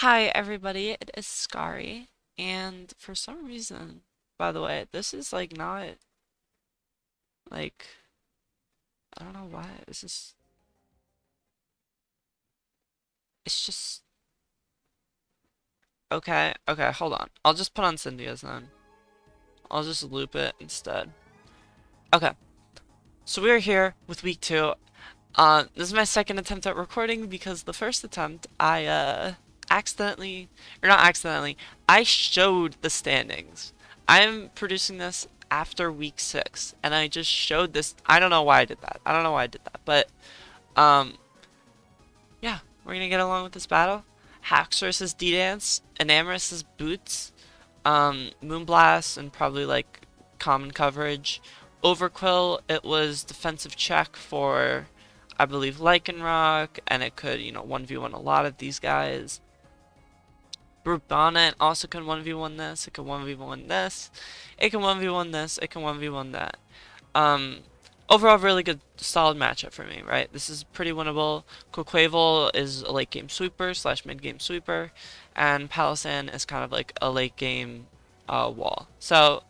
Hi everybody, it is Scary, and for some reason, by the way, this is like not like I don't know why. It's just okay. Okay, hold on. I'll just put on Cynthia's then. I'll just loop it instead. Okay, so we're here with week two. This is my second attempt at recording because the first attempt I accidentally, or not accidentally, I showed the standings. I'm producing this after week six, and I just showed this. I don't know why I did that. I don't know why I did that, but um, yeah, we're gonna get along with this battle. Hacks versus D-Dance, Enamorous is Boots, Moonblast, and probably like common coverage. Overquill, it was defensive check for, I believe, Lycanroc, and it could, 1v1 a lot of these guys. Brute Bonnet also can 1v1 this, it can 1v1 this, it can 1v1 this, it can 1v1 that. Um, Overall, really good, solid matchup for me, right? This is pretty winnable. Quaquaval is a late game sweeper slash mid game sweeper, and Palossand is kind of like a late game wall. So,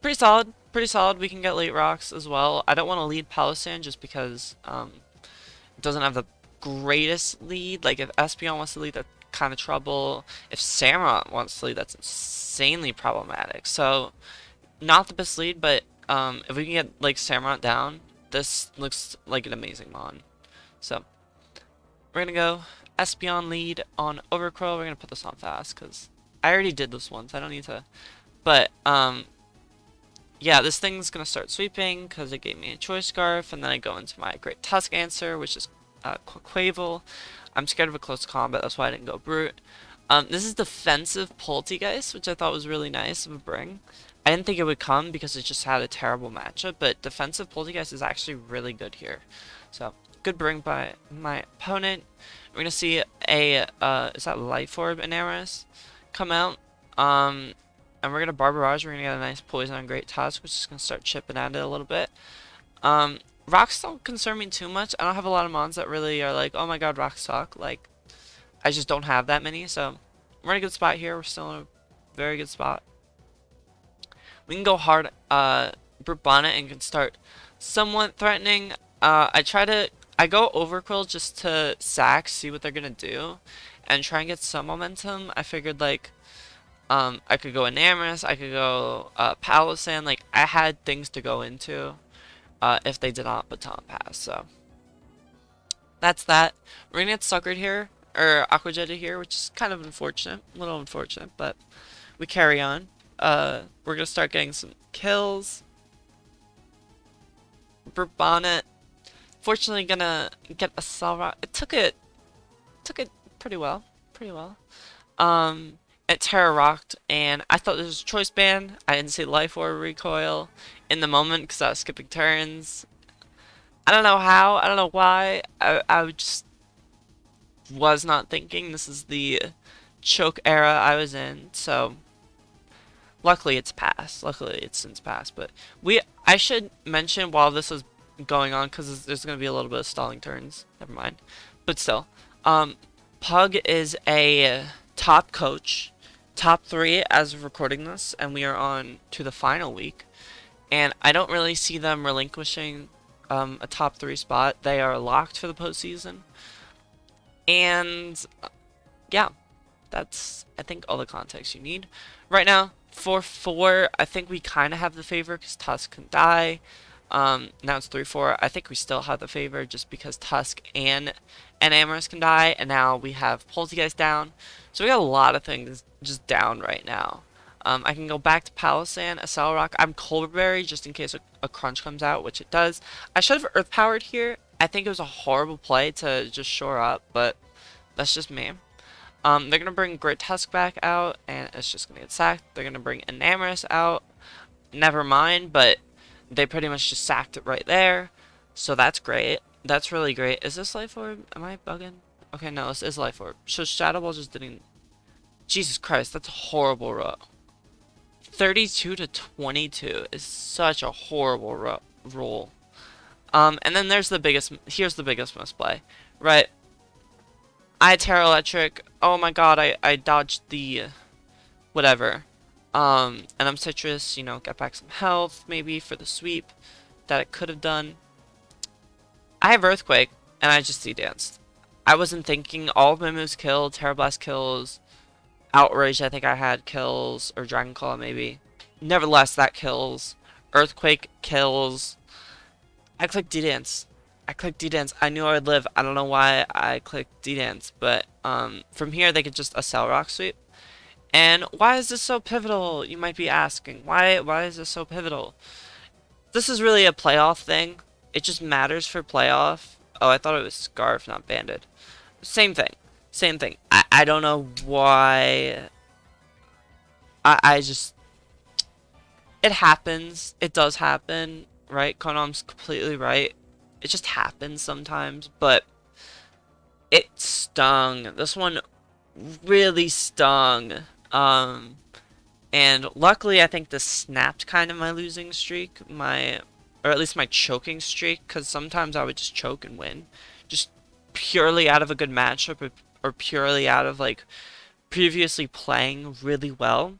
pretty solid, pretty solid. We can get late rocks as well. I don't want to lead Palossand just because it doesn't have the greatest lead. Like, if Espeon wants to lead, that's kind of trouble. If Samurott wants to lead, that's insanely problematic. So, not the best lead, but if we can get like Samurott down, this looks like an amazing mon. So we're gonna go Espeon lead on Overcrow. We're gonna put this on fast because I already did this once. I don't need to. But yeah, this thing's gonna start sweeping because it gave me a choice scarf, and then I go into my Great Tusk answer, which is Quaquaval. I'm scared of a close combat, that's why I didn't go Brute. This is defensive Poltegeist, which I thought was really nice of a bring. I didn't think it would come because it just had a terrible matchup, but defensive Poltegeist is actually really good here. So, good bring by my opponent. We're going to see a, is that Life Orb Enamorous come out. And we're going to Barbarage. We're going to get a nice Poison on Great Tusk, which is going to start chipping at it a little bit. Rocks don't concern me too much. I don't have a lot of mons that really are like, oh my god, rocks suck. Like, I just don't have that many, so we're in a good spot here. We're still in a very good spot. We can go hard, Brute Bonnet, and can start somewhat threatening. I go Overquill just to sack, see what they're gonna do, and try and get some momentum. I figured like, I could go Enamorous, I could go Palossand. Like I had things to go into, if they did not Baton Pass. So that's that. We're gonna get suckered here, or Aqua Jetted here, which is kind of unfortunate, a little unfortunate, but we carry on. We're gonna start getting some kills. Brute Bonnet, fortunately gonna get a Salrock. It took it pretty well, pretty well. It Terra Rocked, and I thought this was a choice ban. I didn't see Life Orb recoil in the moment because I was skipping turns. I don't know how, I don't know why. I just was not thinking. This is the choke era I was in, so luckily it's passed. Luckily it's since passed, but I should mention while this is going on, because there's going to be a little bit of stalling turns. Never mind. But still, Pug is a top coach, top 3 as of recording this, and we are on to the final week. And I don't really see them relinquishing a top 3 spot. They are locked for the postseason. And yeah, that's, I think, all the context you need. Right now, 4-4, I think we kind of have the favor because Tusk can die. Now it's 3-4. I think we still have the favor just because Tusk and Enamorous can die, and now we have Poltegeist down. So we got a lot of things just down right now. I can go back to Palossand, a Cell Rock. I'm Colberry just in case a crunch comes out, which it does. I should have Earth Powered here. I think it was a horrible play to just shore up, but that's just me. They're going to bring Great Tusk back out, and it's just going to get sacked. They're going to bring Enamorous out. Never mind, but they pretty much just sacked it right there. So that's great. That's really great. Is this Life Orb? Am I bugging? Okay, no, this is Life Orb. So Shadow Ball just didn't... Jesus Christ, that's a horrible row. 32 to 22 is such a horrible roll. And then here's the biggest misplay. Right. I Terra Electric, oh my god, I dodged the whatever. And I'm Citrus, you know, get back some health maybe for the sweep that I could have done. I have Earthquake, and I just danced. I wasn't thinking. All of my moves killed. Terra Blast kills. Outrage, I think I had kills. Or Dragon Claw, maybe. Nevertheless, that kills. Earthquake kills. I clicked D-Dance. I clicked D-Dance. I knew I would live. I don't know why I clicked D-Dance. But from here, they could just Accel Rock Sweep. And why is this so pivotal? You might be asking. Why is this so pivotal? This is really a playoff thing. It just matters for playoff. Oh, I thought it was Scarf, not Banded. Same thing. Same thing. I don't know why. I just... It happens. It does happen. Right? Konam's completely right. It just happens sometimes. But it stung. This one really stung. And luckily, I think this snapped kind of my losing streak, or at least my choking streak, because sometimes I would just choke and win, just purely out of a good matchup, or purely out of like previously playing really well.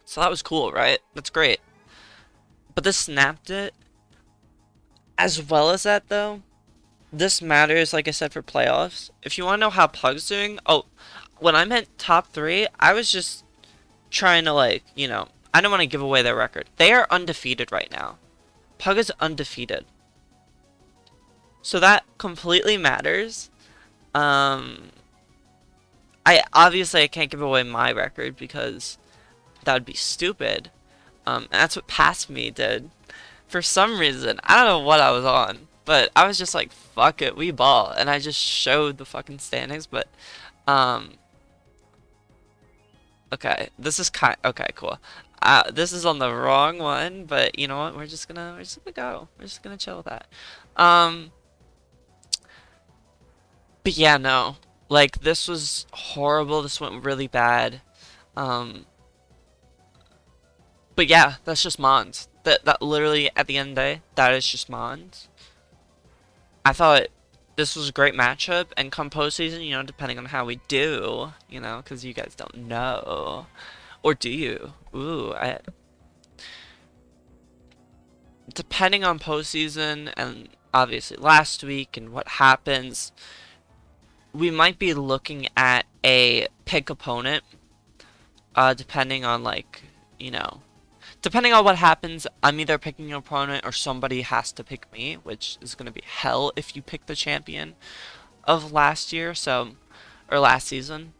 So that was cool, right? That's great. But this snapped it. As well as that, though, this matters, like I said, for playoffs. If you want to know how Pug's doing, oh, when I meant top 3, I was just trying to, like, you know, I don't want to give away their record. They are undefeated right now. Pug is undefeated. So that completely matters. I can't give away my record because that would be stupid. And that's what Past Me did. For some reason, I don't know what I was on, but I was just like, fuck it, we ball. And I just showed the fucking standings, but, okay, this is okay, cool. This is on the wrong one, but you know what? We're just gonna go. We're just gonna chill with that. But yeah, no. Like, this was horrible. This went really bad. But yeah, that's just Mons. That literally, at the end of the day, that is just Mons. I thought this was a great matchup, and come postseason, you know, depending on how we do, you know, because you guys don't know. Or do you? Ooh, depending on postseason, and obviously last week, and what happens, we might be looking at a pick opponent, depending on, like, you know, depending on what happens, I'm either picking an opponent or somebody has to pick me, which is going to be hell if you pick the champion of last year, so, or last season.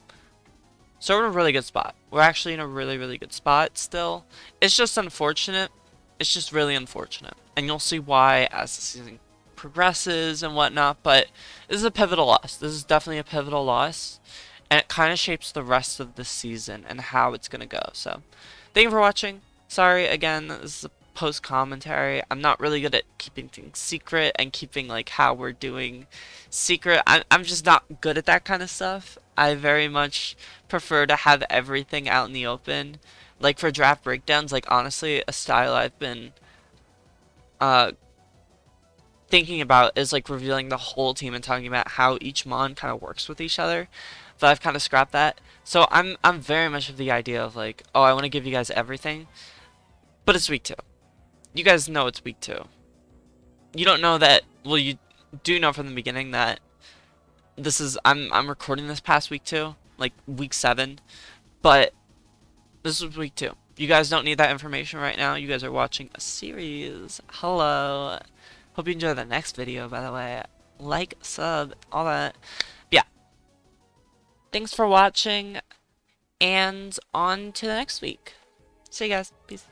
So we're in a really good spot. We're actually in a really, really good spot still. It's just unfortunate. It's just really unfortunate. And you'll see why as the season progresses and whatnot, but this is a pivotal loss. This is definitely a pivotal loss. And it kind of shapes the rest of the season and how it's going to go. So, thank you for watching. Sorry, again, this is a post commentary. I'm not really good at keeping things secret and keeping like how we're doing secret. I'm just not good at that kind of stuff. I very much prefer to have everything out in the open. Like for draft breakdowns, like honestly, a style I've been uh thinking about is like revealing the whole team and talking about how each mon kind of works with each other. But I've kind of scrapped that. So I'm very much of the idea of like, oh, I want to give you guys everything, but it's week 2. You guys know it's week 2. You don't know that. Well, you do know from the beginning that this is I'm recording this past week 2, like week 7, but this is week 2. You guys don't need that information right now. You guys are watching a series. Hello. Hope you enjoy the next video, by the way. Like, sub, all that. But yeah. Thanks for watching, and on to the next week. See you guys. Peace.